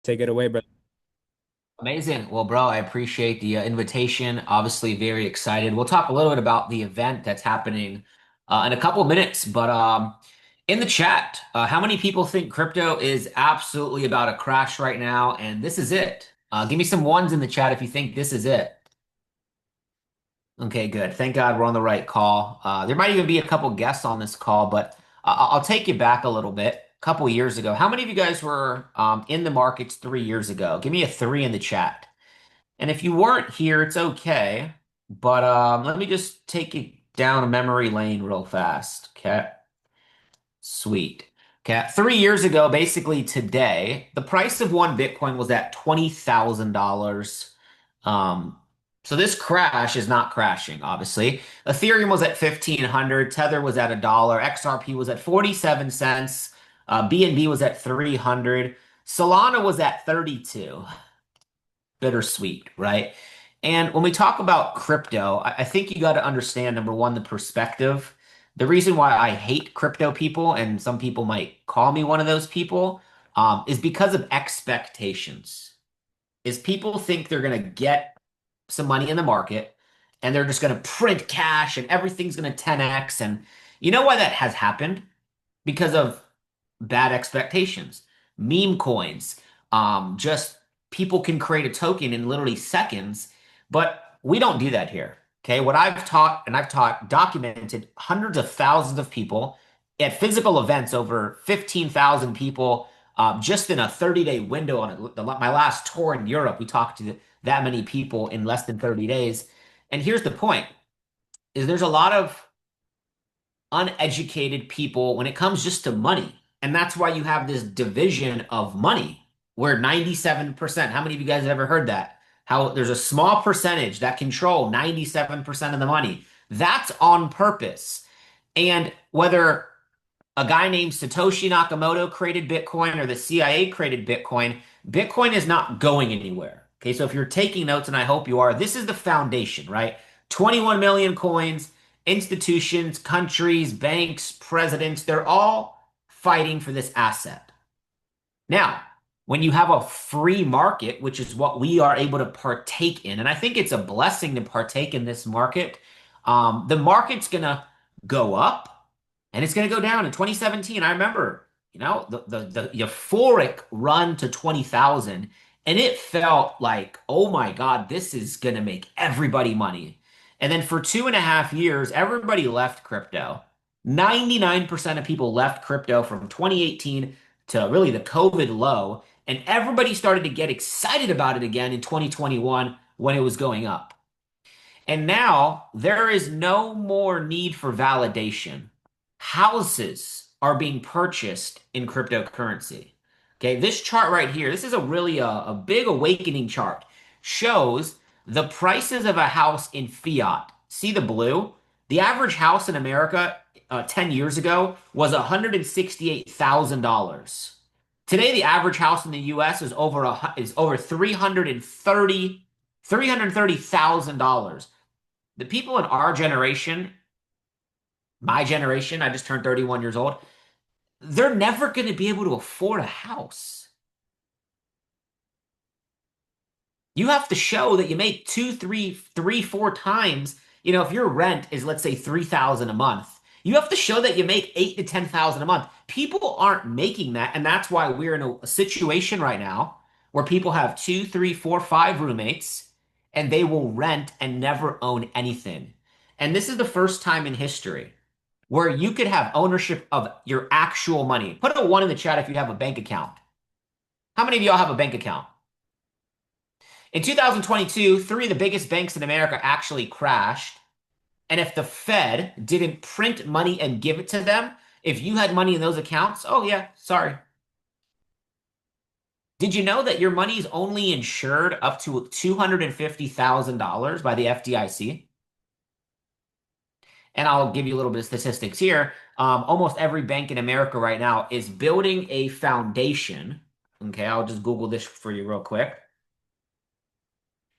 Take it away, brother. Amazing. Well, bro, I appreciate the invitation. Obviously, very excited. We'll talk a little bit about the event that's happening in a couple of minutes. But in the chat, how many people think crypto is absolutely about a crash right now? And this is it. Give me some ones in the chat if you think this is it. Okay, good. Thank God we're on the right call. There might even be a couple guests on this call, but I'll take you back a little bit. A couple years ago, how many of you guys were in the markets 3 years ago? Give me a three in the chat. And if you weren't here, it's okay. But let me just take you down a memory lane real fast. Okay. Sweet. Okay. 3 years ago, basically today, the price of one Bitcoin was at $20,000. Um, so this crash is not crashing, obviously. Ethereum was at 1,500, Tether was at a dollar, XRP was at 47 cents, BNB was at 300, Solana was at 32. Bittersweet, right? And when we talk about crypto, I think you got to understand number one, the perspective. The reason why I hate crypto people, and some people might call me one of those people, is because of expectations. Is people think they're going to get some money in the market and they're just going to print cash and everything's going to 10x. And you know why that has happened? Because of bad expectations. Meme coins, just people can create a token in literally seconds, but we don't do that here. Okay, what I've taught and I've taught documented hundreds of thousands of people at physical events, over 15,000 people just in a 30-day window on my last tour in Europe. We talked to that many people in less than 30 days. And here's the point is there's a lot of uneducated people when it comes just to money. And that's why you have this division of money where 97%, how many of you guys have ever heard that? How there's a small percentage that control 97% of the money. That's on purpose. And whether a guy named Satoshi Nakamoto created Bitcoin or the CIA created Bitcoin, Bitcoin is not going anywhere. Okay, so if you're taking notes, and I hope you are, this is the foundation, right? 21 million coins, institutions, countries, banks, presidents, they're all fighting for this asset. Now, when you have a free market, which is what we are able to partake in, and I think it's a blessing to partake in this market, the market's going to go up and it's going to go down. In 2017, I remember, the euphoric run to 20,000, and it felt like, oh my God, this is going to make everybody money. And then for 2.5 years, everybody left crypto. 99% of people left crypto from 2018 to really the COVID low, and everybody started to get excited about it again in 2021 when it was going up. And now there is no more need for validation. Houses are being purchased in cryptocurrency. Okay, this chart right here, this is a big awakening chart. Shows the prices of a house in fiat. See the blue? The average house in America 10 years ago was $168,000. Today, the average house in the US is over $330,000. The people in our generation, my generation, I just turned 31 years old, they're never going to be able to afford a house. You have to show that you make two, three, four times. If your rent is, let's say, 3,000 a month, you have to show that you make 8 to 10,000 a month. People aren't making that, and that's why we're in a situation right now where people have two, three, four, five roommates, and they will rent and never own anything. And this is the first time in history where you could have ownership of your actual money. Put a one in the chat if you have a bank account. How many of y'all have a bank account? In 2022, three of the biggest banks in America actually crashed. And if the Fed didn't print money and give it to them, if you had money in those accounts, oh yeah, sorry. Did you know that your money is only insured up to $250,000 by the FDIC? And I'll give you a little bit of statistics here. Almost every bank in America right now is building a foundation. Okay, I'll just Google this for you real quick.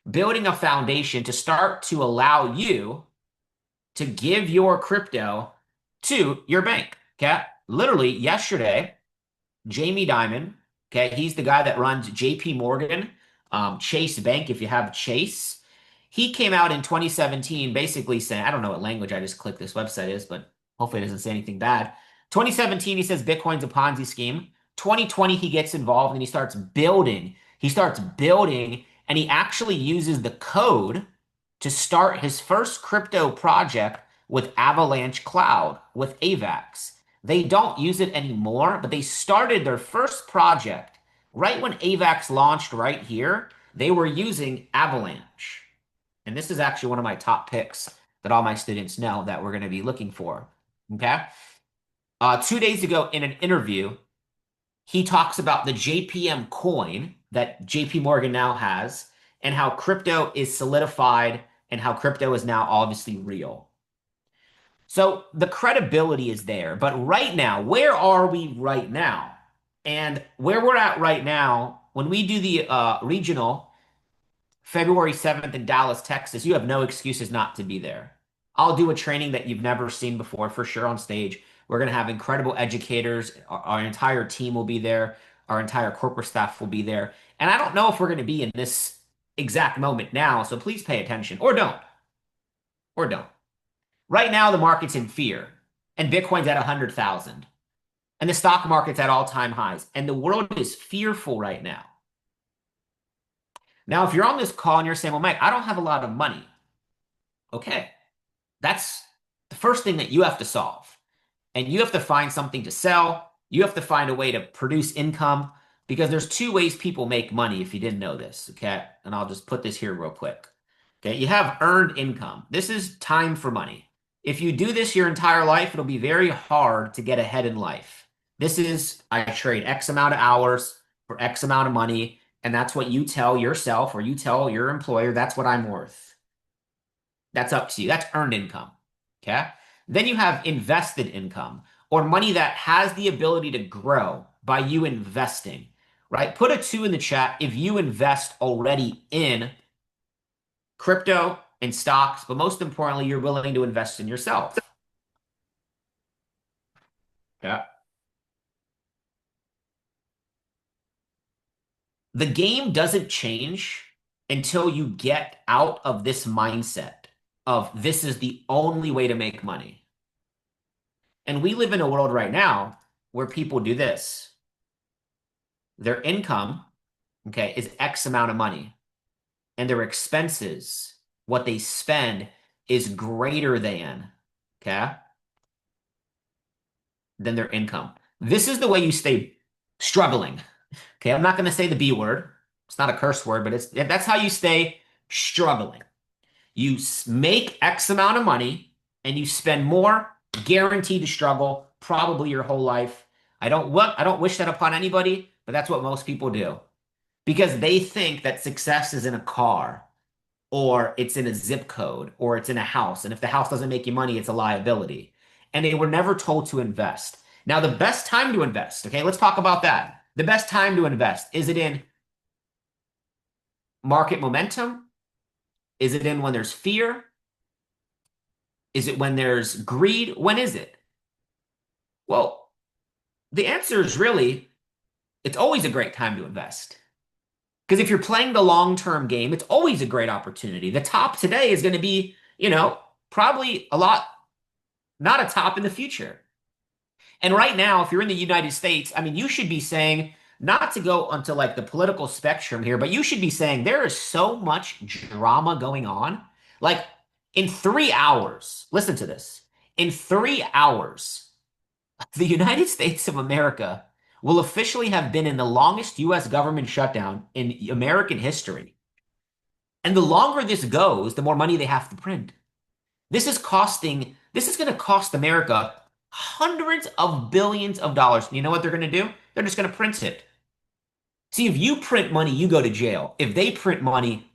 Building a foundation to start to allow you to give your crypto to your bank. Okay. Literally yesterday, Jamie Dimon Okay, he's the guy that runs JP Morgan, Chase Bank, if you have Chase. He came out in 2017 basically saying, I don't know what language I just clicked this website is, but hopefully it doesn't say anything bad. 2017, he says Bitcoin's a Ponzi scheme. 2020, he gets involved and he starts building. He starts building and he actually uses the code to start his first crypto project with Avalanche Cloud, with AVAX. They don't use it anymore, but they started their first project right when AVAX launched right here. They were using Avalanche. And this is actually one of my top picks that all my students know that we're going to be looking for. Okay. 2 days ago in an interview, he talks about the JPM coin that JP Morgan now has and how crypto is solidified and how crypto is now obviously real. So the credibility is there. But right now, where are we right now? And where we're at right now, when we do the regional February 7th in Dallas, Texas, you have no excuses not to be there. I'll do a training that you've never seen before for sure on stage. We're going to have incredible educators. Our entire team will be there. Our entire corporate staff will be there. And I don't know if we're going to be in this exact moment now, so please pay attention or don't. Or don't. Right now, the market's in fear, and Bitcoin's at 100,000, and the stock market's at all-time highs, and the world is fearful right now. Now, if you're on this call and you're saying, well, Mike, I don't have a lot of money. Okay, that's the first thing that you have to solve. And you have to find something to sell. You have to find a way to produce income because there's two ways people make money if you didn't know this. Okay, and I'll just put this here real quick. Okay, you have earned income. This is time for money. If you do this your entire life, it'll be very hard to get ahead in life. This is, I trade X amount of hours for X amount of money, and that's what you tell yourself or you tell your employer, that's what I'm worth. That's up to you. That's earned income. Okay. Then you have invested income or money that has the ability to grow by you investing, right? Put a two in the chat if you invest already in crypto and stocks, but most importantly, you're willing to invest in yourself. Yeah. The game doesn't change until you get out of this mindset of this is the only way to make money. And we live in a world right now where people do this. Their income, okay, is X amount of money, and their expenses, what they spend, is greater than, okay, than their income. This is the way you stay struggling. Okay, I'm not going to say the B word. It's not a curse word, but that's how you stay struggling. You make X amount of money and you spend more, guaranteed to struggle probably your whole life. I don't wish that upon anybody, but that's what most people do because they think that success is in a car or it's in a zip code or it's in a house. And if the house doesn't make you money, it's a liability. And they were never told to invest. Now, the best time to invest, okay, let's talk about that. The best time to invest, is it in market momentum? Is it in when there's fear? Is it when there's greed? When is it? Well, the answer is really, it's always a great time to invest. Because if you're playing the long-term game, it's always a great opportunity. The top today is going to be, probably a lot, not a top in the future. And right now, if you're in the United States, I mean, you should be saying, not to go onto like the political spectrum here, but you should be saying there is so much drama going on. Like in 3 hours, listen to this. In 3 hours, the United States of America will officially have been in the longest US government shutdown in American history. And the longer this goes, the more money they have to print. This is going to cost America hundreds of billions of dollars. You know what they're going to do? They're just going to print it. See, if you print money, you go to jail. If they print money,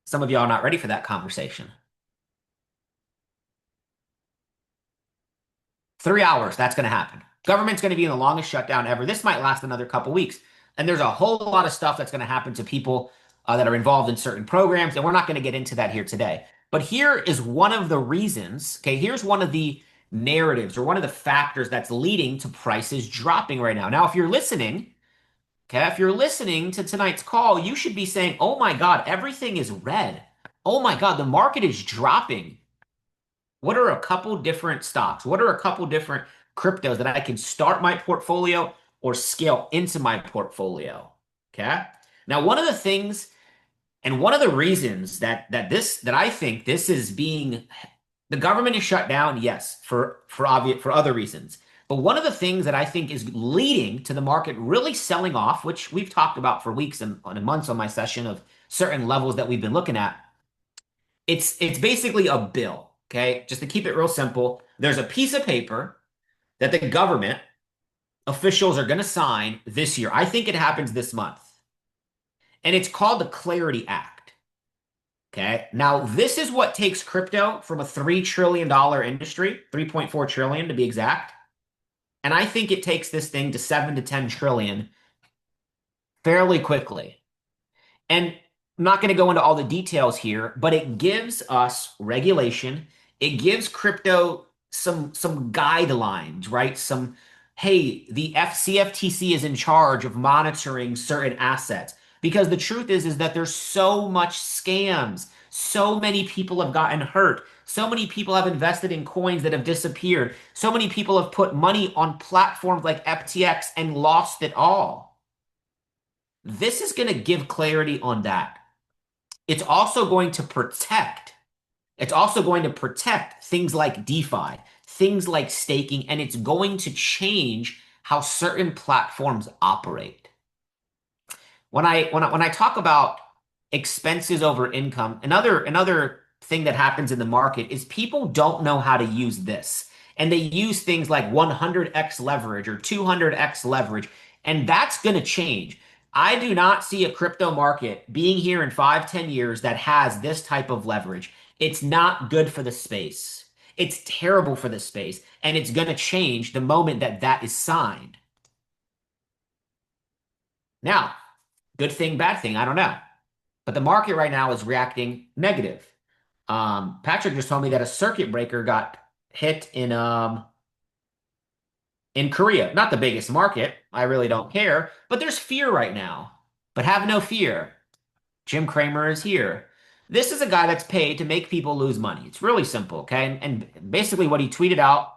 some of y'all are not ready for that conversation. 3 hours, that's going to happen. Government's going to be in the longest shutdown ever. This might last another couple weeks. And there's a whole lot of stuff that's going to happen to people that are involved in certain programs. And we're not going to get into that here today. But here is one of the reasons, okay, here's one of the narratives or one of the factors that's leading to prices dropping right now. Now, if you're listening, okay, if you're listening to tonight's call, you should be saying, oh my God, everything is red. Oh my God, the market is dropping. What are a couple different stocks? What are a couple different cryptos that I can start my portfolio or scale into my portfolio? Okay. Now, one of the things and one of the reasons that I think this is being the government is shut down, yes, for other reasons. But one of the things that I think is leading to the market really selling off, which we've talked about for weeks and months on my session of certain levels that we've been looking at, it's basically a bill. Okay, just to keep it real simple, there's a piece of paper that the government officials are going to sign this year. I think it happens this month, and it's called the Clarity Act. Okay. Now, this is what takes crypto from a $3 trillion industry, 3.4 trillion to be exact. And I think it takes this thing to 7 to 10 trillion fairly quickly. And I'm not going to go into all the details here, but it gives us regulation. It gives crypto some guidelines, right? Some, hey, the CFTC is in charge of monitoring certain assets. Because the truth is that there's so much scams. So many people have gotten hurt. So many people have invested in coins that have disappeared. So many people have put money on platforms like FTX and lost it all. This is going to give clarity on that. It's also going to protect. It's also going to protect things like DeFi, things like staking, and it's going to change how certain platforms operate. When I talk about expenses over income, another thing that happens in the market is people don't know how to use this. And they use things like 100x leverage or 200x leverage, and that's going to change. I do not see a crypto market being here in 5, 10 years that has this type of leverage. It's not good for the space. It's terrible for the space, and it's going to change the moment that that is signed. Now, good thing, bad thing, I don't know. But the market right now is reacting negative. Patrick just told me that a circuit breaker got hit in Korea. Not the biggest market. I really don't care. But there's fear right now. But have no fear. Jim Cramer is here. This is a guy that's paid to make people lose money. It's really simple, okay? And basically what he tweeted out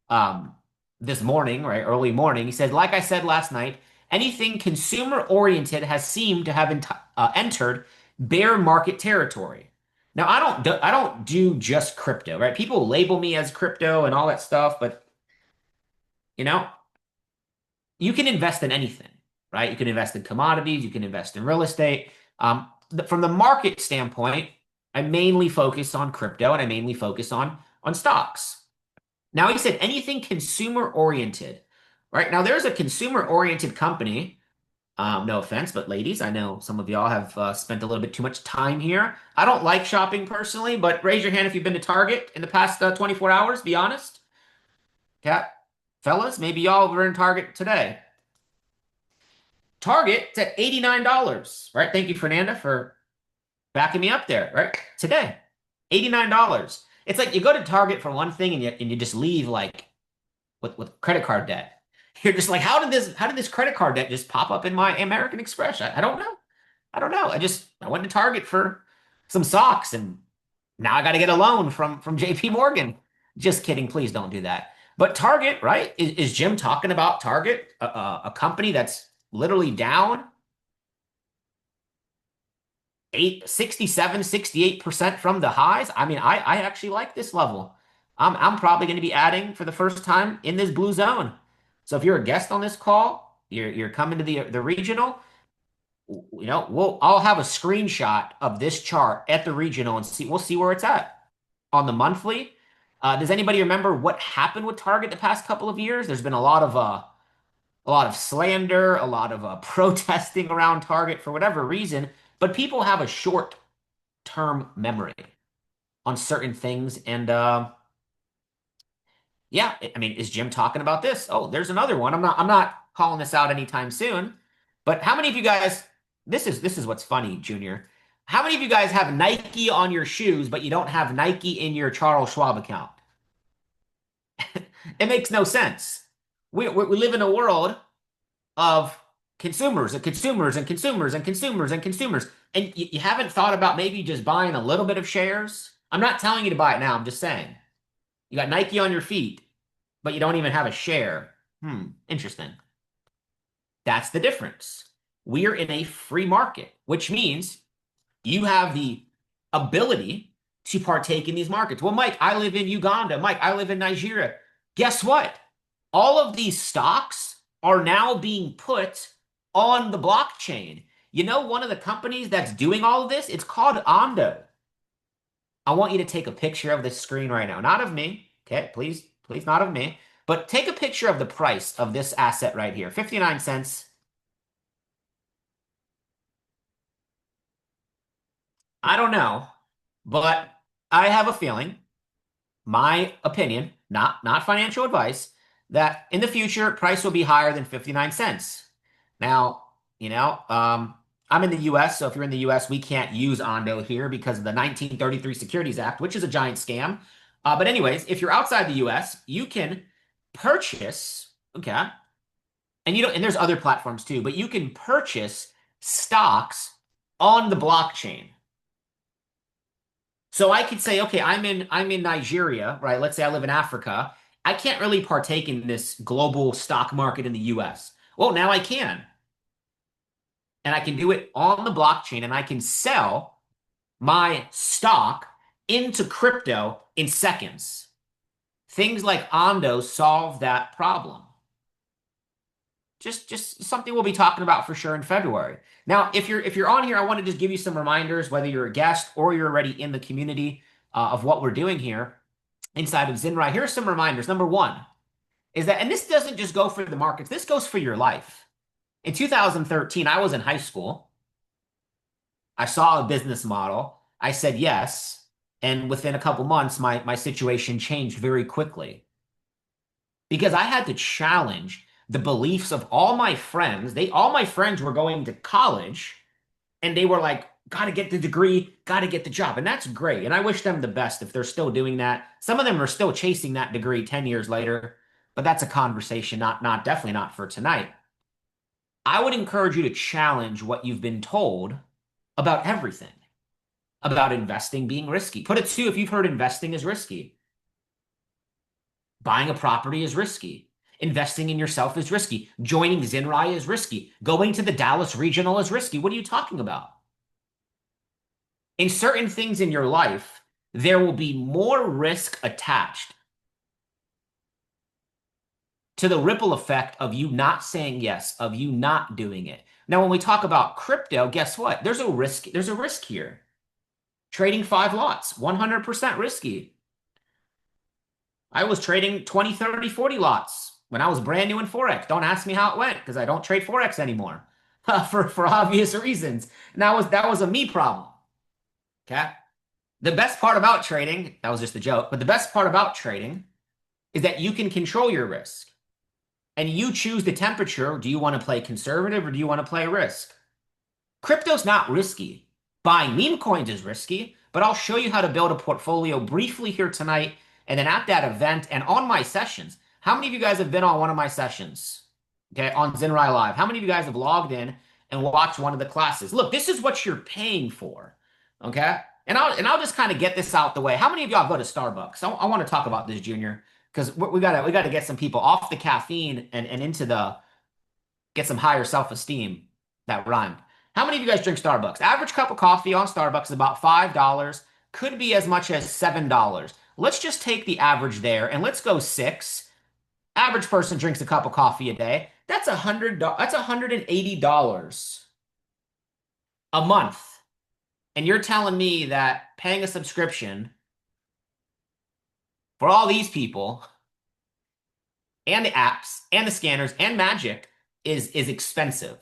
um, this morning, right, early morning, he said, like I said last night, anything consumer oriented has seemed to have entered bear market territory. Now, I don't do just crypto, right? People label me as crypto and all that stuff, but you know, you can invest in anything, right? You can invest in commodities, you can invest in real estate. From the market standpoint, I mainly focus on crypto and I mainly focus on stocks. Now he said anything consumer oriented, right? Now there's a consumer oriented company. No offense, but ladies, I know some of y'all have spent a little bit too much time here. I don't like shopping personally, but raise your hand if you've been to Target in the past 24 hours. Be honest. Cat, fellas, maybe y'all were in Target today. Target's at $89, right? Thank you, Fernanda, for backing me up there, right? Today, $89. It's like you go to Target for one thing and you just leave like with credit card debt. You're just like, how did this credit card debt just pop up in my American Express? I don't know. I don't know. I went to Target for some socks and now I got to get a loan from JP Morgan. Just kidding. Please don't do that. But Target, right? Is Jim talking about Target, a company that's literally down 67, 68% from the highs? I mean, I actually like this level. I'm probably going to be adding for the first time in this blue zone. So if you're a guest on this call, you're coming to the regional, I'll have a screenshot of this chart at the regional and we'll see where it's at on the monthly. Does anybody remember what happened with Target the past couple of years? There's been a lot of slander, a lot of protesting around Target for whatever reason, but people have a short-term memory on certain things. And yeah, I mean, is Jim talking about this? Oh, there's another one. I'm not calling this out anytime soon. But how many of you guys, this is what's funny, Junior. How many of you guys have Nike on your shoes, but you don't have Nike in your Charles Schwab account? It makes no sense. We live in a world of consumers and consumers and consumers and consumers and consumers. And you haven't thought about maybe just buying a little bit of shares? I'm not telling you to buy it now. I'm just saying. You got Nike on your feet, but you don't even have a share. Interesting. That's the difference. We are in a free market, which means you have the ability to partake in these markets. Well, Mike, I live in Uganda. Mike, I live in Nigeria. Guess what? All of these stocks are now being put on the blockchain. You know, one of the companies that's doing all of this, it's called Ondo. I want you to take a picture of this screen right now. Not of me. Okay, please, please, not of me. But take a picture of the price of this asset right here. 59 cents. I don't know, but I have a feeling, my opinion, not financial advice, that in the future price will be higher than 59 cents. Now, you know, I'm in the US, so if you're in the US, we can't use Ondo here because of the 1933 Securities Act, which is a giant scam. But anyways, if you're outside the US, you can purchase, okay, and there's other platforms too, but you can purchase stocks on the blockchain. So I could say, okay, I'm in Nigeria, right? Let's say I live in Africa. I can't really partake in this global stock market in the US. Well, now I can. And I can do it on the blockchain and I can sell my stock into crypto in seconds. Things like Ondo solve that problem. Just something we'll be talking about for sure in February. Now, if you're on here, I want to just give you some reminders, whether you're a guest or you're already in the community of what we're doing here inside of Zinrai. Here are some reminders. Number one is that, and this doesn't just go for the markets, this goes for your life. In 2013, I was in high school. I saw a business model. I said yes. And within a couple months, my situation changed very quickly because I had to challenge the beliefs of all my friends. All my friends were going to college and they were like, gotta get the degree, gotta get the job. And that's great. And I wish them the best if they're still doing that. Some of them are still chasing that degree 10 years later, but that's a conversation, definitely not for tonight. I would encourage you to challenge what you've been told about everything, about investing being risky. Put it too, if you've heard investing is risky, buying a property is risky. Investing in yourself is risky. Joining Zinrai is risky. Going to the Dallas Regional is risky. What are you talking about? In certain things in your life, there will be more risk attached to the ripple effect of you not saying yes, of you not doing it. Now, when we talk about crypto, guess what? There's a risk here. Trading 5 lots, 100% risky. I was trading 20, 30, 40 lots when I was brand new in Forex. Don't ask me how it went because I don't trade Forex anymore for obvious reasons. And that was a me problem. Okay. The best part about trading, that was just a joke, but the best part about trading is that you can control your risk and you choose the temperature. Do you want to play conservative or do you want to play risk? Crypto's not risky. Buying meme coins is risky, but I'll show you how to build a portfolio briefly here tonight and then at that event and on my sessions. How many of you guys have been on one of my sessions? Okay, on Zenrai Live. How many of you guys have logged in and watched one of the classes? Look, this is what you're paying for. Okay? And I'll just kind of get this out the way. How many of y'all go to Starbucks? I want to talk about this, Junior, because we gotta get some people off the caffeine and into the get some higher self-esteem. That rhymed. How many of you guys drink Starbucks? Average cup of coffee on Starbucks is about $5. Could be as much as $7. Let's just take the average there and let's go six. Average person drinks a cup of coffee a day. That's $180 a month. And you're telling me that paying a subscription for all these people and the apps and the scanners and Magic is expensive.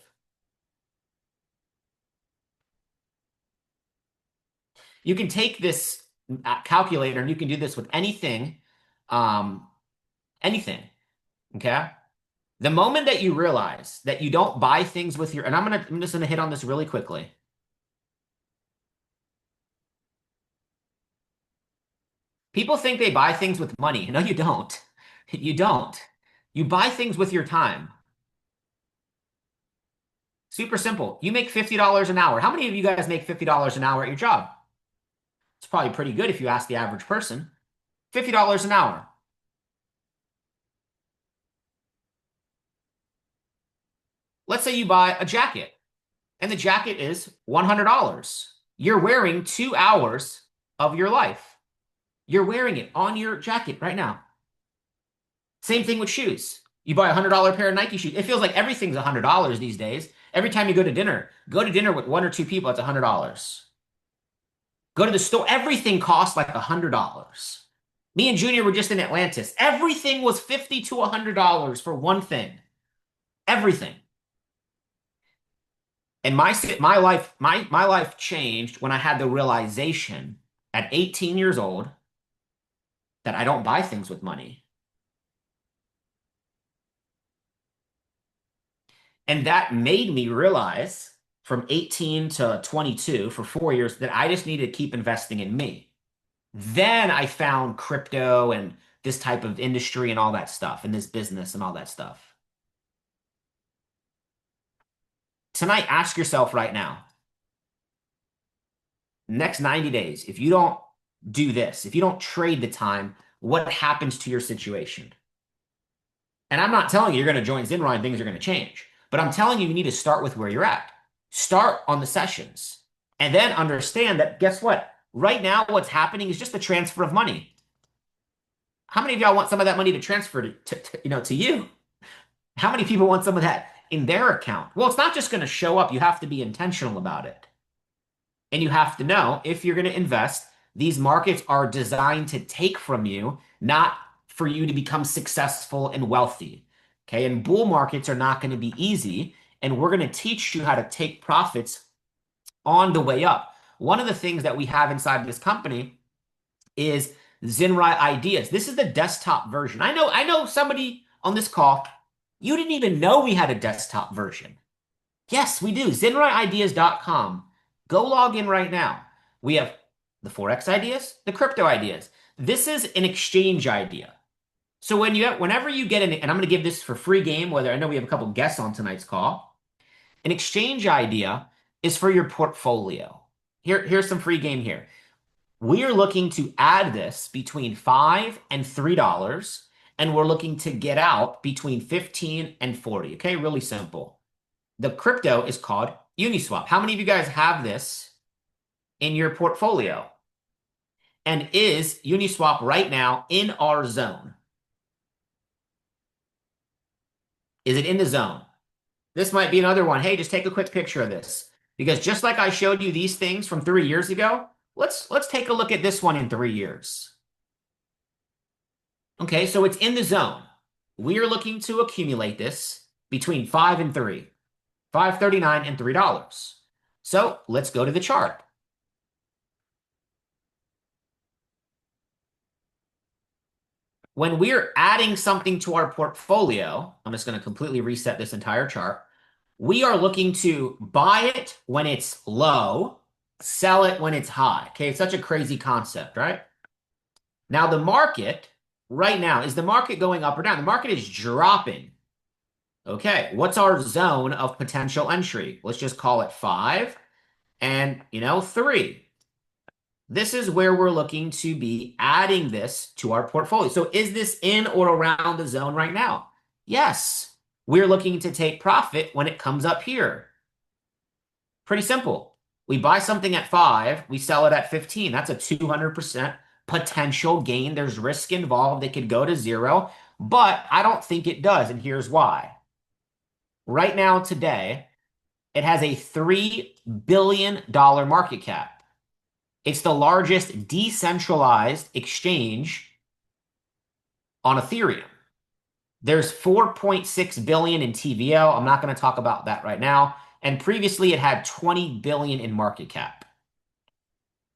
You can take this calculator and you can do this with anything, um, anything. Okay. The moment that you realize that you don't buy things with your, and I'm just gonna hit on this really quickly. People think they buy things with money. No, you don't. You don't. You buy things with your time. Super simple. You make $50 an hour. How many of you guys make $50 an hour at your job? It's probably pretty good if you ask the average person. $50 an hour. Let's say you buy a jacket and the jacket is $100. You're wearing 2 hours of your life. You're wearing it on your jacket right now. Same thing with shoes. You buy a $100 pair of Nike shoes. It feels like everything's $100 these days. Every time you go to dinner with one or two people, it's $100. Go to the store, everything costs like $100. Me and Junior were just in Atlantis. Everything was $50 to $100 for one thing. Everything. And my life changed when I had the realization at 18 years old that I don't buy things with money. And that made me realize from 18 to 22 for 4 years that I just needed to keep investing in me. Then I found crypto and this type of industry and all that stuff and this business and all that stuff. Tonight, ask yourself right now, next 90 days, if you don't do this, if you don't trade the time, what happens to your situation? And I'm not telling you you're going to join Zinrai and things are going to change, but I'm telling you you need to start with where you're at. Start on the sessions and then understand that guess what? Right now, what's happening is just the transfer of money. How many of y'all want some of that money to transfer to you? How many people want some of that in their account? Well, it's not just going to show up. You have to be intentional about it. And you have to know if you're going to invest, these markets are designed to take from you, not for you to become successful and wealthy. Okay. And bull markets are not going to be easy. And we're going to teach you how to take profits on the way up. One of the things that we have inside of this company is Zinrai Ideas. This is the desktop version. I know somebody on this call, you didn't even know we had a desktop version. Yes, we do. ZinRaiIdeas.com. Go log in right now. We have the Forex ideas, the crypto ideas. This is an exchange idea. So whenever you get in, and I'm going to give this for free game, whether I know we have a couple guests on tonight's call, an exchange idea is for your portfolio. Here's some free game here. We are looking to add this between $5 and $3, and we're looking to get out between 15 and 40. Okay, really simple. The crypto is called Uniswap. How many of you guys have this in your portfolio? And is Uniswap right now in our zone? Is it in the zone? This might be another one. Hey, just take a quick picture of this. Because just like I showed you these things from 3 years ago, let's take a look at this one in 3 years. Okay, so it's in the zone. We are looking to accumulate this between 5 and 3. $5.39 and $3. So let's go to the chart. When we're adding something to our portfolio, I'm just going to completely reset this entire chart. We are looking to buy it when it's low, sell it when it's high. Okay, it's such a crazy concept, right? Now the market right now, is the market going up or down? The market is dropping. Okay, what's our zone of potential entry? Let's just call it 5 and, 3. This is where we're looking to be adding this to our portfolio. So is this in or around the zone right now? Yes. We're looking to take profit when it comes up here. Pretty simple. We buy something at 5, we sell it at 15. That's a 200% potential gain. There's risk involved. It could go to 0, but I don't think it does, and here's why. Right now, today, it has a $3 billion market cap. It's the largest decentralized exchange on Ethereum. There's 4.6 billion in TVL. I'm not going to talk about that right now. And previously, it had 20 billion in market cap.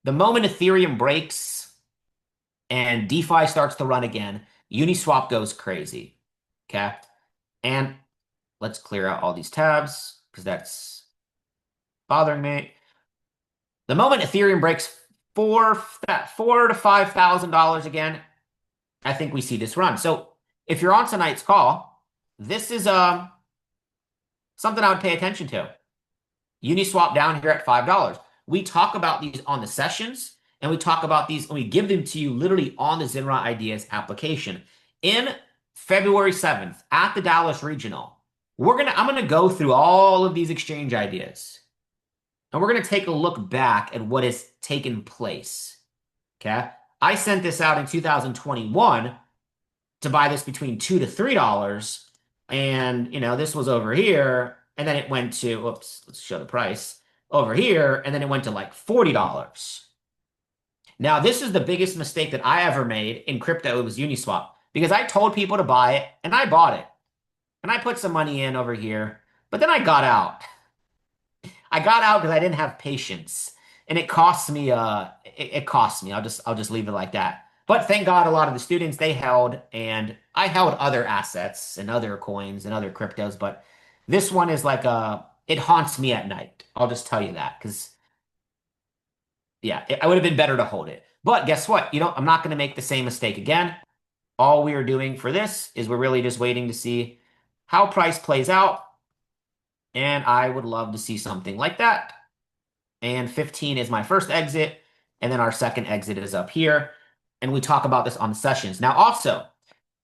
The moment Ethereum breaks and DeFi starts to run again, Uniswap goes crazy. Okay? And let's clear out all these tabs because that's bothering me. The moment Ethereum breaks $4 to $5,000 again, I think we see this run. So if you're on tonight's call, this is something I would pay attention to. Uniswap down here at $5. We talk about these on the sessions, and we talk about these and we give them to you literally on the Zenrai Ideas application. In February 7th at the Dallas Regional, I'm gonna go through all of these exchange ideas, and we're gonna take a look back at what has taken place. Okay. I sent this out in 2021 to buy this between $2 to $3. And, this was over here. And then it went to, oops, let's show the price over here. And then it went to like $40. Now, this is the biggest mistake that I ever made in crypto. It was Uniswap because I told people to buy it and I bought it and I put some money in over here, but then I got out. I got out because I didn't have patience, and it cost me. It cost me. I'll just leave it like that. But thank God, a lot of the students they held, and I held other assets and other coins and other cryptos. But this one is like it haunts me at night. I'll just tell you that because yeah, I would have been better to hold it. But guess what? I'm not going to make the same mistake again. All we are doing for this is we're really just waiting to see how price plays out, and I would love to see something like that. And 15 is my first exit. And then our second exit is up here. And we talk about this on the sessions. Now, also,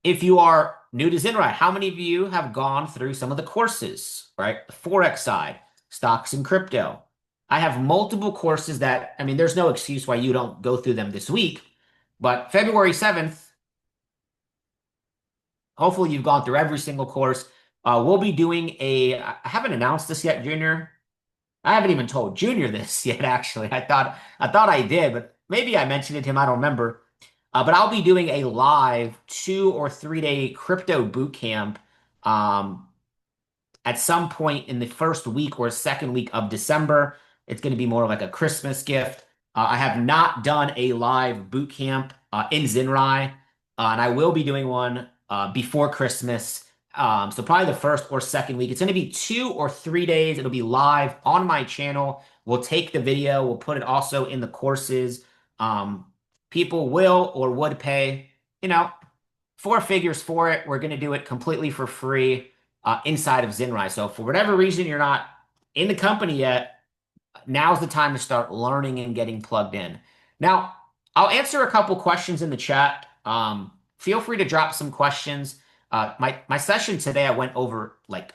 if you are new to Zenrai, how many of you have gone through some of the courses, right? The Forex side, stocks and crypto. I have multiple courses that, I mean, there's no excuse why you don't go through them this week. But February 7th, hopefully you've gone through every single course. We'll be doing I haven't announced this yet, Junior. I haven't even told Junior this yet, actually. I thought I did, but maybe I mentioned it to him. I don't remember. But I'll be doing a live 2 or 3 day crypto boot camp at some point in the first week or second week of December. It's going to be more like a Christmas gift. I have not done a live boot camp in Zenrai, and I will be doing one before Christmas. So probably the first or second week. It's going to be 2 or 3 days. It'll be live on my channel. We'll take the video. We'll put it also in the courses. People will or would pay, 4 figures for it. We're going to do it completely for free inside of Zenrai. So for whatever reason you're not in the company yet, now's the time to start learning and getting plugged in. Now, I'll answer a couple questions in the chat. Feel free to drop some questions. My session today, I went over like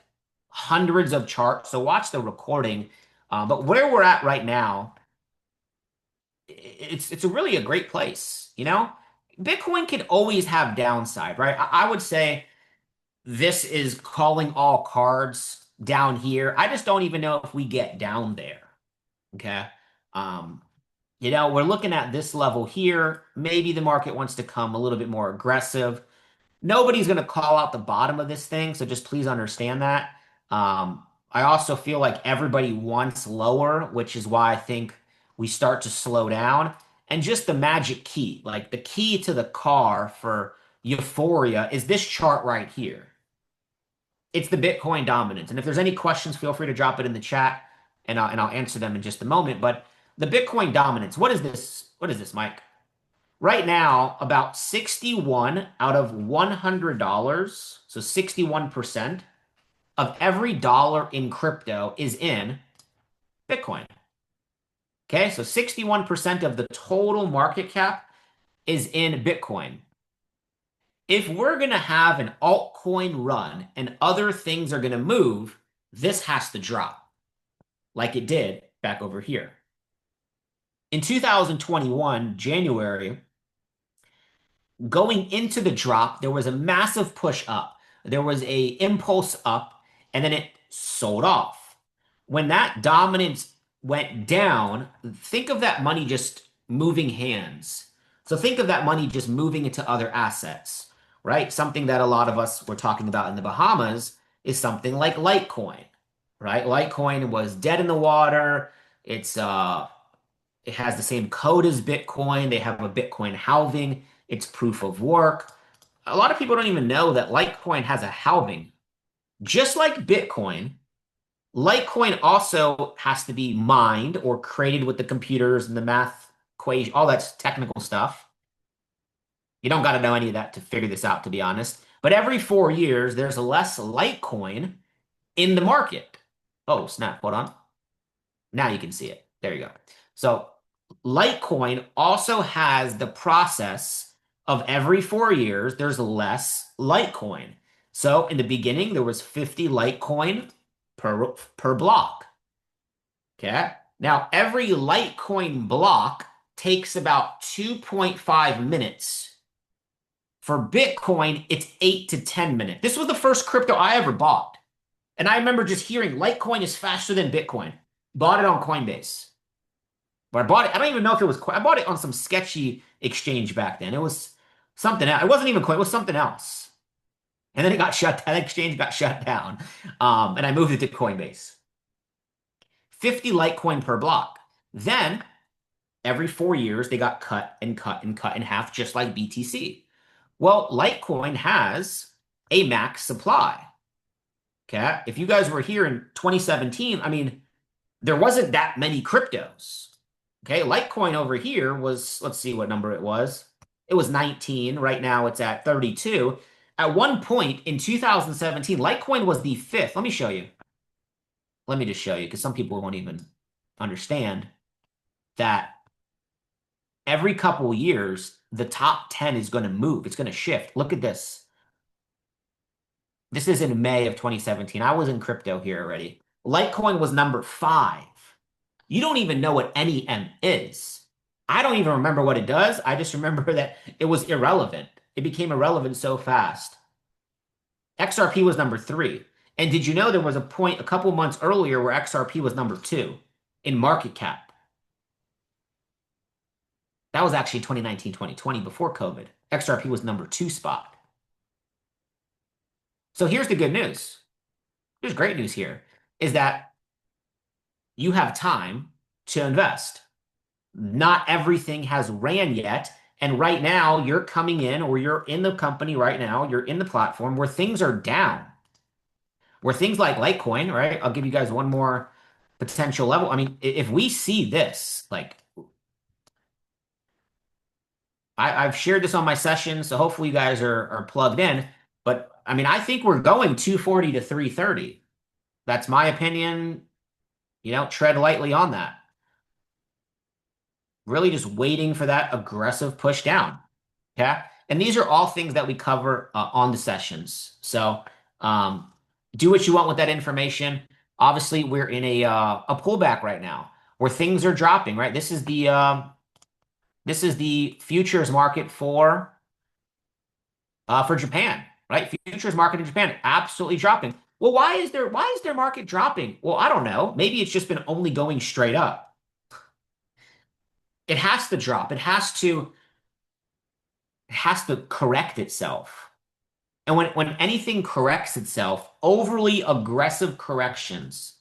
hundreds of charts, so watch the recording. But where we're at right now, it's really a great place. Bitcoin can always have downside, right? I would say this is calling all cards down here. I just don't even know if we get down there. Okay. Um, we're looking at this level here. Maybe the market wants to come a little bit more aggressive. Nobody's going to call out the bottom of this thing, so just please understand that. I also feel like everybody wants lower, which is why I think we start to slow down. And just the magic key, like the key to the car for euphoria is this chart right here. It's the Bitcoin dominance. And if there's any questions, feel free to drop it in the chat, and I'll answer them in just a moment. But the Bitcoin dominance, what is this? What is this, Mike? Right now, about 61 out of $100, so 61% of every dollar in crypto is in Bitcoin. Okay, so 61% of the total market cap is in Bitcoin. If we're going to have an altcoin run and other things are going to move, this has to drop like it did back over here. In 2021, January, going into the drop, there was a massive push up. There was a impulse up, and then it sold off. When that dominance went down, think of that money just moving hands. So think of that money just moving into other assets, right? Something that a lot of us were talking about in the Bahamas is something like Litecoin, right? Litecoin was dead in the water. It has the same code as Bitcoin. They have a Bitcoin halving. It's proof of work. A lot of people don't even know that Litecoin has a halving. Just like Bitcoin, Litecoin also has to be mined or created with the computers and the math equation, all that's technical stuff. You don't got to know any of that to figure this out, to be honest. But every 4 years, there's less Litecoin in the market. Oh, snap. Hold on. Now you can see it. There you go. So Litecoin also has the process of every 4 years, there's less Litecoin. So in the beginning, there was 50 Litecoin per block. Okay. Now every Litecoin block takes about 2.5 minutes. For Bitcoin, it's 8 to 10 minutes. This was the first crypto I ever bought. And I remember just hearing Litecoin is faster than Bitcoin. Bought it on Coinbase. But I bought it. I don't even know if it was. I bought it on some sketchy exchange back then. It was something else. It wasn't even Coin. It was something else. And then it got shut. That exchange got shut down. And I moved it to Coinbase. 50 Litecoin per block. Then every 4 years they got cut and cut and cut in half, just like BTC. Well, Litecoin has a max supply. Okay. If you guys were here in 2017, I mean, there wasn't that many cryptos. Okay. Litecoin over here was, let's see what number it was. It was 19. Right now it's at 32. At one point in 2017, Litecoin was the fifth. Let me show you. Let me just show you because some people won't even understand that every couple of years, the top 10 is going to move. It's going to shift. Look at this. This is in May of 2017. I was in crypto here already. Litecoin was number 5. You don't even know what NEM is. I don't even remember what it does. I just remember that it was irrelevant. It became irrelevant so fast. XRP was number 3. And did you know there was a point a couple months earlier where XRP was number 2 in market cap? That was actually 2019, 2020 before COVID. XRP was number 2 spot. So here's the good news. There's great news here is that you have time to invest. Not everything has ran yet. And right now you're coming in or you're in the company right now, you're in the platform where things are down. Where things like Litecoin, right? I'll give you guys one more potential level. I mean, if we see this, like I've shared this on my session, so hopefully you guys are plugged in. But I mean, I think we're going 240 to 330. That's my opinion. Tread lightly on that. Really just waiting for that aggressive push down. Okay. And these are all things that we cover on the sessions. So do what you want with that information. Obviously, we're in a pullback right now where things are dropping, right? This is the futures market for Japan, right? Futures market in Japan absolutely dropping. Well, why is their market dropping? Well, I don't know. Maybe it's just been only going straight up. It has to drop. It has to correct itself. And when anything corrects itself, overly aggressive corrections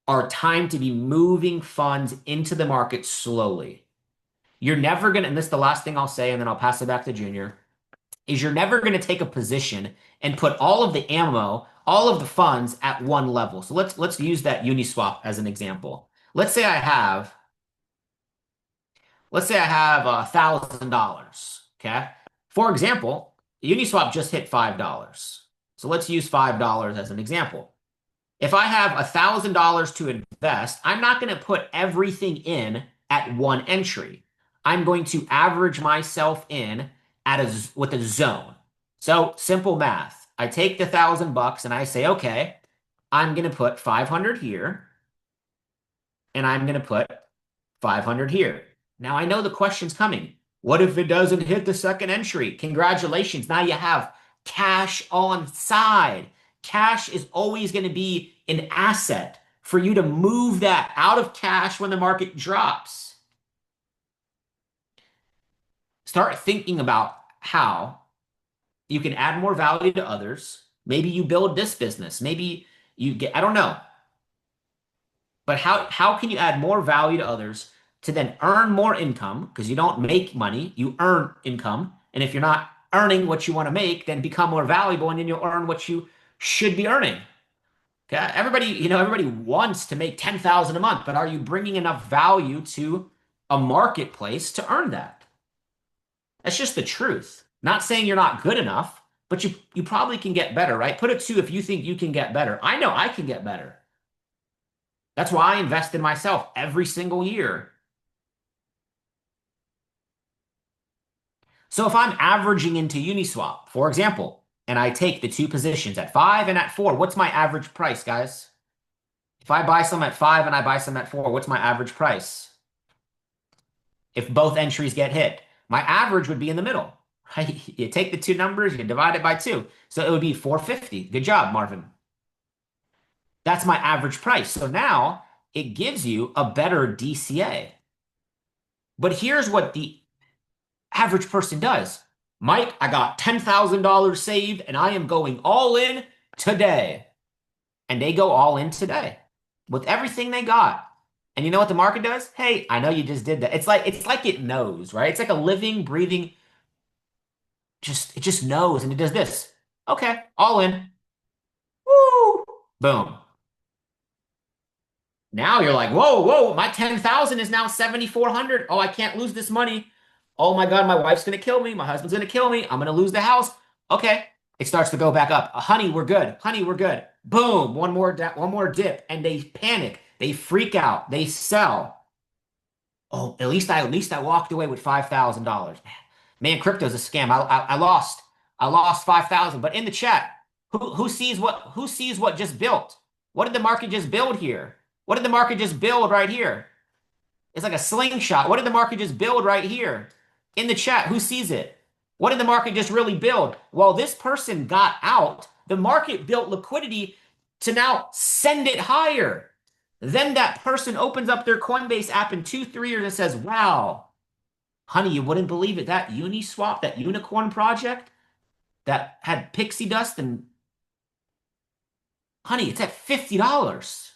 are time to be moving funds into the market slowly. You're never gonna, and this is the last thing I'll say, and then I'll pass it back to Junior, is you're never gonna take a position and put all of the ammo, all of the funds at one level. So let's use that Uniswap as an example. Let's say I have $1,000. Okay. For example, Uniswap just hit $5. So let's use $5 as an example. If I have $1,000 to invest, I'm not going to put everything in at one entry. I'm going to average myself in with a zone. So simple math. I take the $1,000 and I say, okay, I'm going to put 500 here and I'm going to put 500 here. Now I know the question's coming. What if it doesn't hit the second entry? Congratulations. Now you have cash on side. Cash is always going to be an asset for you to move that out of cash when the market drops. Start thinking about how you can add more value to others. Maybe you build this business. Maybe you get, I don't know. But how can you add more value to others to then earn more income? Because you don't make money, you earn income. And if you're not earning what you want to make, then become more valuable and then you'll earn what you should be earning. Okay? Everybody wants to make 10,000 a month, but are you bringing enough value to a marketplace to earn that? That's just the truth. Not saying you're not good enough, but you probably can get better, right? Put a two if you think you can get better. I know I can get better. That's why I invest in myself every single year. So if I'm averaging into Uniswap, for example, and I take the two positions at 5 and at 4, what's my average price, guys? If I buy some at 5 and I buy some at 4, what's my average price? If both entries get hit, my average would be in the middle, right? You take the two numbers, you divide it by two. So it would be 450. Good job, Marvin. That's my average price. So now it gives you a better DCA. But here's what the average person does. Mike, I got $10,000 saved and I am going all in today. And they go all in today with everything they got. And you know what the market does? Hey, I know you just did that. It's like it knows, right? It's like a living, breathing, just it just knows and it does this. Okay, all in. Woo! Boom. Now you're like, whoa, whoa, my 10,000 is now 7,400. Oh, I can't lose this money. Oh my God, my wife's gonna kill me. My husband's gonna kill me. I'm gonna lose the house. Okay. It starts to go back up. Honey, we're good. Honey, we're good. Boom, one more dip, and they panic. They freak out. They sell. Oh, at least I walked away with $5,000. Man, crypto's a scam. I lost 5,000. But in the chat, who sees what just built? What did the market just build here? What did the market just build right here? It's like a slingshot. What did the market just build right here? In the chat, who sees it? What did the market just really build? Well, this person got out. The market built liquidity to now send it higher. Then that person opens up their Coinbase app in 2, 3 years and says, wow, honey, you wouldn't believe it. That Uniswap, that unicorn project that had pixie dust and honey, it's at $50.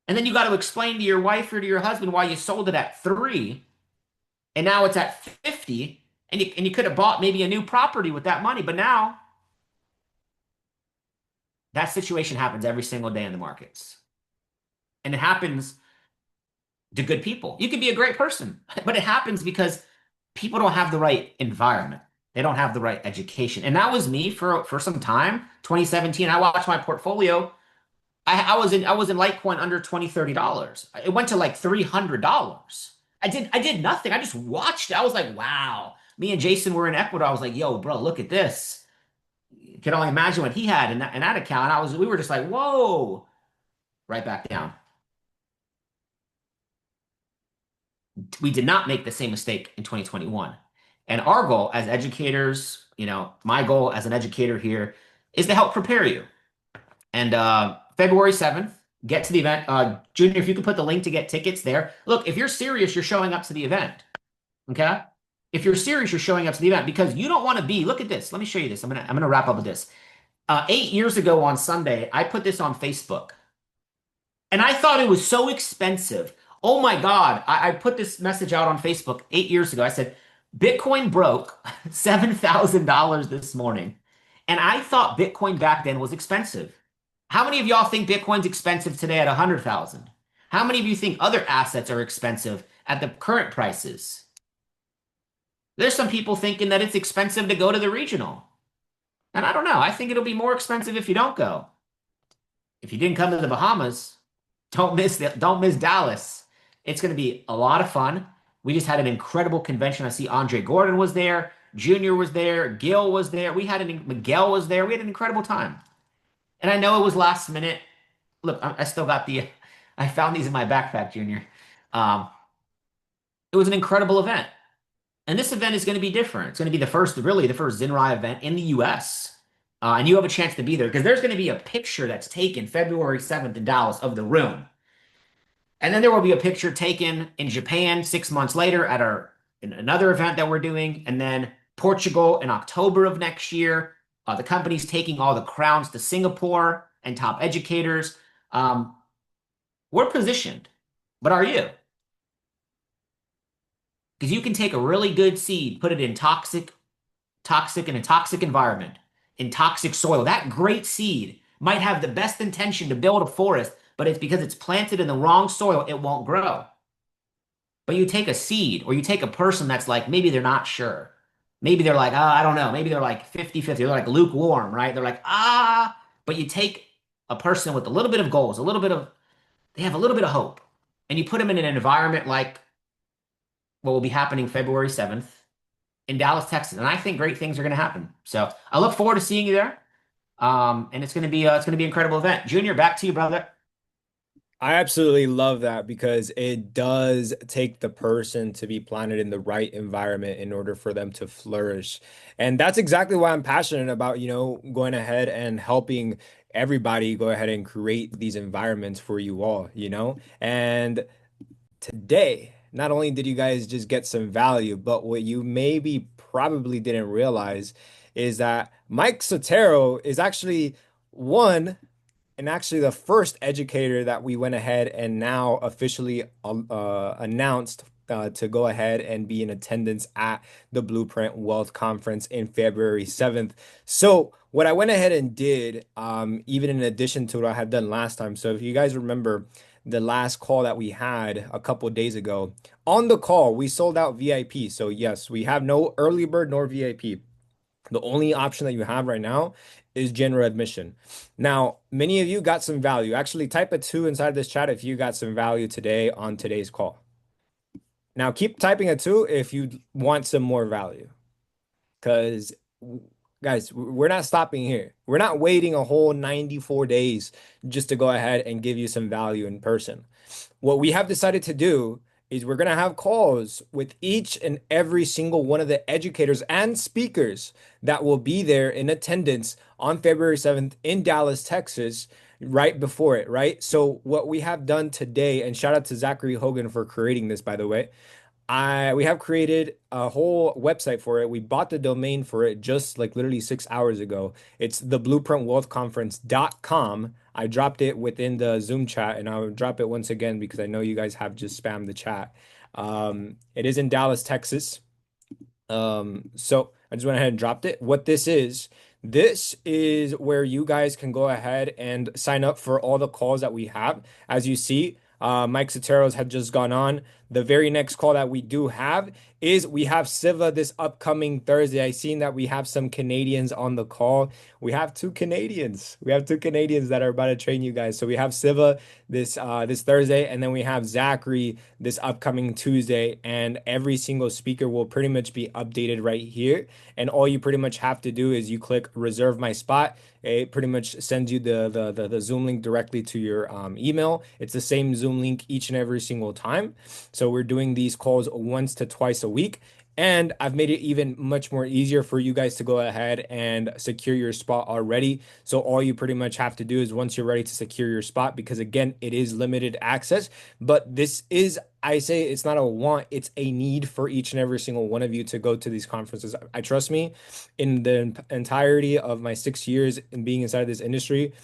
And then you got to explain to your wife or to your husband why you sold it at 3 and now it's at 50 and you could have bought maybe a new property with that money. But now that situation happens every single day in the markets. And it happens to good people. You could be a great person, but it happens because people don't have the right environment. They don't have the right education. And that was me for some time. 2017, I watched my portfolio. I was in Litecoin under 20, $30. It went to like $300. I did nothing. I just watched it. I was like, wow. Me and Jason were in Ecuador. I was like, yo, bro, look at this. You can only imagine what he had in that account. We were just like, whoa, right back down. We did not make the same mistake in 2021. And our goal as educators, my goal as an educator here is to help prepare you. And February 7th, get to the event. Junior, if you could put the link to get tickets there. Look, if you're serious, you're showing up to the event. Okay? If you're serious, you're showing up to the event because you don't want to be. Look at this. Let me show you this. I'm gonna wrap up with this. 8 years ago on Sunday, I put this on Facebook. And I thought it was so expensive. Oh my God. I put this message out on Facebook 8 years ago. I said, Bitcoin broke $7,000 this morning. And I thought Bitcoin back then was expensive. How many of y'all think Bitcoin's expensive today at 100,000? How many of you think other assets are expensive at the current prices? There's some people thinking that it's expensive to go to the regional. And I don't know. I think it'll be more expensive if you don't go. If you didn't come to the Bahamas, don't miss Dallas. It's going to be a lot of fun. We just had an incredible convention. I see Andre Gordon was there, Junior was there, Gil was there. Miguel was there. We had an incredible time. And I know it was last minute. Look, I still got I found these in my backpack, Junior. Um, it was an incredible event. And this event is going to be different. It's going to be really the first Zinrai event in the US. And you have a chance to be there because there's going to be a picture that's taken February 7th in Dallas of the room. And then there will be a picture taken in Japan 6 months later at in another event that we're doing. And then Portugal in October of next year. The company's taking all the crowns to Singapore and top educators. We're positioned, but are you? Because you can take a really good seed, put it in in a toxic environment, in toxic soil. That great seed might have the best intention to build a forest, but it's because it's planted in the wrong soil, it won't grow. But you take a seed or you take a person that's like, maybe they're not sure. Maybe they're like, I don't know. Maybe they're like 50-50. They're like lukewarm, right? They're like, but you take a person with a little bit of goals, they have a little bit of hope, and you put them in an environment like what will be happening February 7th in Dallas, Texas. And I think great things are going to happen. So I look forward to seeing you there. And it's going to be an incredible event. Junior, back to you, brother. I absolutely love that because it does take the person to be planted in the right environment in order for them to flourish. And that's exactly why I'm passionate about, going ahead and helping everybody go ahead and create these environments for you all. And today, not only did you guys just get some value, but what you maybe probably didn't realize is that Mike Sotero is actually one and actually the first educator that we went ahead and now officially announced to go ahead and be in attendance at the Blueprint Wealth Conference in February 7th. So what I went ahead and did, even in addition to what I had done last time. So if you guys remember the last call that we had a couple of days ago, on the call, we sold out VIP. So yes, we have no early bird nor VIP. The only option that you have right now is general admission. Now, many of you got some value. Actually, type a two inside this chat if you got some value today on today's call. Now, keep typing a two if you want some more value. Because, guys, we're not stopping here. We're not waiting a whole 94 days just to go ahead and give you some value in person. What we have decided to do is we're going to have calls with each and every single one of the educators and speakers that will be there in attendance on February 7th in Dallas, Texas, right before it, right? So, what we have done today, and shout out to Zachary Hogan for creating this, by the way. We have created a whole website for it. We bought the domain for it just like literally 6 hours ago. It's theblueprintwealthconference.com. I dropped it within the Zoom chat and I'll drop it once again because I know you guys have just spammed the chat. It is in Dallas, Texas. So I just went ahead and dropped it. What this is where you guys can go ahead and sign up for all the calls that we have. As you see, Mike Soteros had just gone on. The very next call that we do have is we have Siva this upcoming Thursday. I seen that we have some Canadians on the call. We have two Canadians. We have two Canadians that are about to train you guys. So we have Siva this Thursday, and then we have Zachary this upcoming Tuesday. And every single speaker will pretty much be updated right here. And all you pretty much have to do is you click reserve my spot. It pretty much sends you the Zoom link directly to your email. It's the same Zoom link each and every single time. So we're doing these calls once to twice a week. And I've made it even much more easier for you guys to go ahead and secure your spot already. So all you pretty much have to do is once you're ready to secure your spot, because again, it is limited access, but this is, I say it's not a want, it's a need for each and every single one of you to go to these conferences. I trust me, in the entirety of my 6 years in being inside this industry,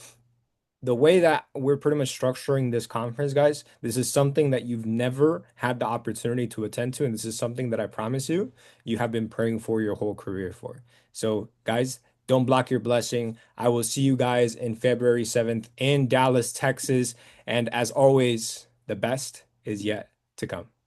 the way that we're pretty much structuring this conference, guys, this is something that you've never had the opportunity to attend to. And this is something that I promise you, you have been praying for your whole career for. So, guys, don't block your blessing. I will see you guys in February 7th in Dallas, Texas. And as always, the best is yet to come.